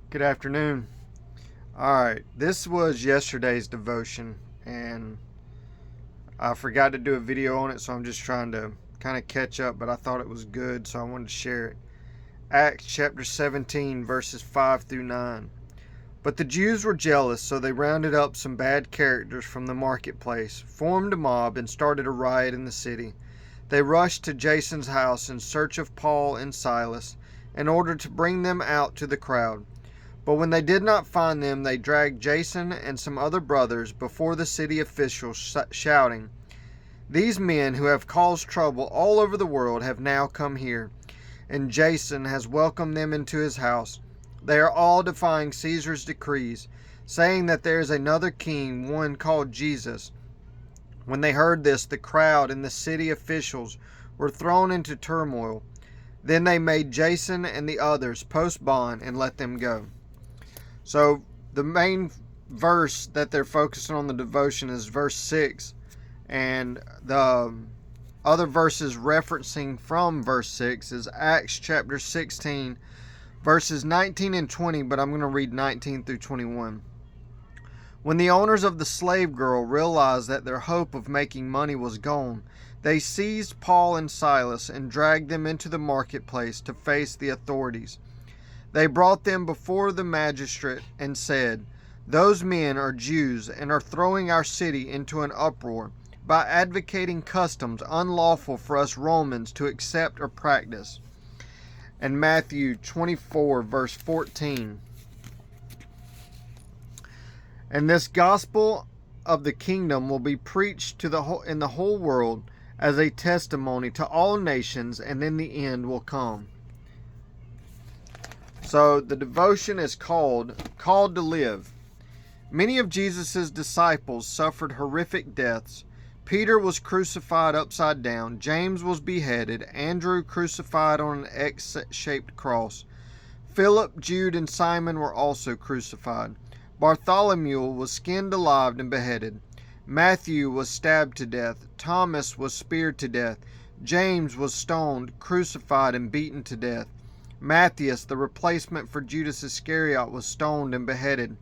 Good afternoon. All right, this was yesterday's devotion, and I forgot to do a video on it, so I'm just trying to kind of catch up, but I thought it was good, so I wanted to share it. Acts chapter 17, verses 5 through 9. But the Jews were jealous, so they rounded up some bad characters from the marketplace, formed a mob, and started a riot in the city. They rushed to Jason's house in search of Paul and Silas, in order to bring them out to the crowd. But when they did not find them, they dragged Jason and some other brothers before the city officials, shouting, "These men who have caused trouble all over the world have now come here, and Jason has welcomed them into his house. They are all defying Caesar's decrees, saying that there is another king, one called Jesus." When they heard this, the crowd and the city officials were thrown into turmoil. Then they made Jason and the others post bond and let them go. So the main verse that they're focusing on the devotion is verse 6, and the other verses referencing from verse 6 is Acts chapter 16, verses 19 and 20, but I'm going to read 19 through 21. When the owners of the slave girl realized that their hope of making money was gone, they seized Paul and Silas and dragged them into the marketplace to face the authorities. They brought them before the magistrate and said, "Those men are Jews and are throwing our city into an uproar by advocating customs unlawful for us Romans to accept or practice." And Matthew 24, verse 14. "And this gospel of the kingdom will be preached in the whole world as a testimony to all nations, and then the end will come." So the devotion is called to Live. Many of Jesus' disciples suffered horrific deaths. Peter was crucified upside down. James was beheaded. Andrew crucified on an X-shaped cross. Philip, Jude, and Simon were also crucified. Bartholomew was skinned alive and beheaded. Matthew was stabbed to death. Thomas was speared to death. James was stoned, crucified, and beaten to death. Matthias, the replacement for Judas Iscariot, was stoned and beheaded.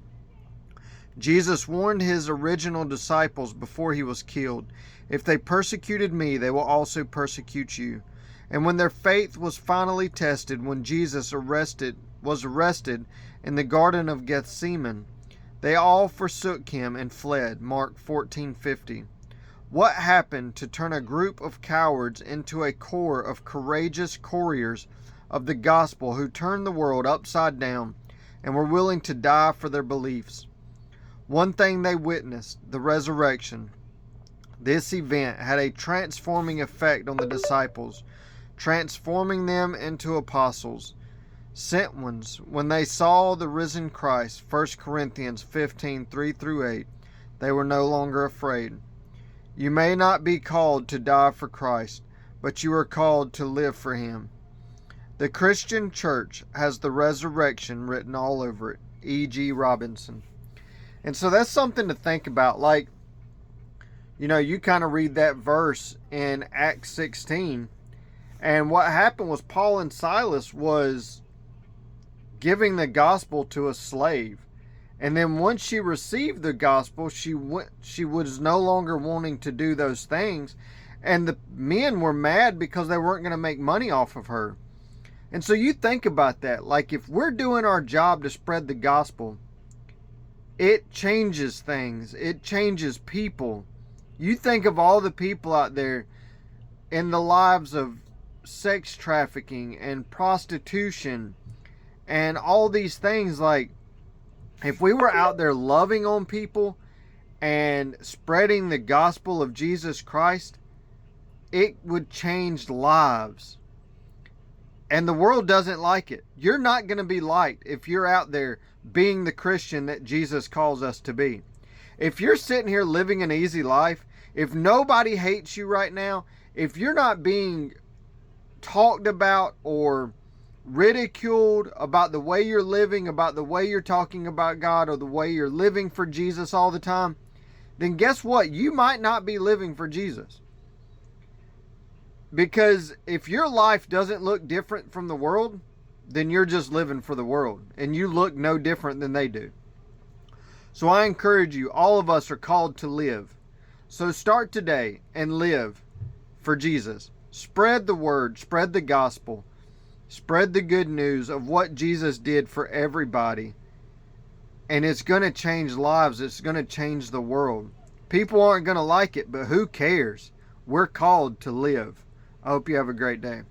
Jesus warned his original disciples before he was killed, "If they persecuted me, they will also persecute you." And when their faith was finally tested, when Jesus was arrested in the Garden of Gethsemane, they all forsook him and fled. Mark 14:50. What happened to turn a group of cowards into a corps of courageous couriers of the gospel who turned the world upside down and were willing to die for their beliefs? One thing they witnessed: the resurrection. This event had a transforming effect on the disciples, transforming them into apostles, sent ones. When they saw the risen Christ, 1 Corinthians 15, 3 through 8, they were no longer afraid. You may not be called to die for Christ, but you are called to live for him. The Christian church has the resurrection written all over it. E.G. Robinson. And so that's something to think about. Like, you kind of read that verse in Acts 16, and what happened was Paul and Silas was giving the gospel to a slave. And then once she received the gospel, she was no longer wanting to do those things. And the men were mad because they weren't going to make money off of her. And so you think about that. Like, if we're doing our job to spread the gospel, it changes things. It changes people. You think of all the people out there in the lives of sex trafficking and prostitution and all these things. Like, if we were out there loving on people and spreading the gospel of Jesus Christ, it would change lives. And the world doesn't like it. You're not going to be liked if you're out there being the Christian that Jesus calls us to be. If you're sitting here living an easy life, if nobody hates you right now, if you're not being talked about or ridiculed about the way you're living, about the way you're talking about God, or the way you're living for Jesus all the time, then guess what? You might not be living for Jesus. Because if your life doesn't look different from the world, then you're just living for the world, and you look no different than they do. So I encourage you, all of us are called to live. So start today and live for Jesus. Spread the word, spread the gospel, spread the good news of what Jesus did for everybody. And it's going to change lives. It's going to change the world. People aren't going to like it, but who cares? We're called to live. I hope you have a great day.